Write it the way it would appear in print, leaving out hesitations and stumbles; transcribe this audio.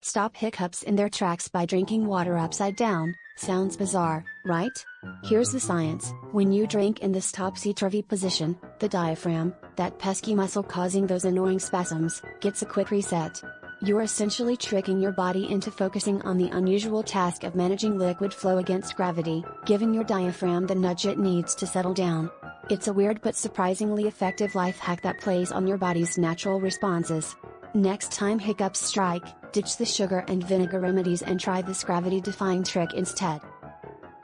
Stop hiccups in their tracks by drinking water upside down. Sounds bizarre, right? Here's the science. When you drink in this topsy-turvy position, the diaphragm, that pesky muscle causing those annoying spasms, gets a quick reset. You're essentially tricking your body into focusing on the unusual task of managing liquid flow against gravity, giving your diaphragm the nudge it needs to settle down. It's a weird but surprisingly effective life hack that plays on your body's natural responses. Next time hiccups strike, ditch the sugar and vinegar remedies and try this gravity-defying trick instead.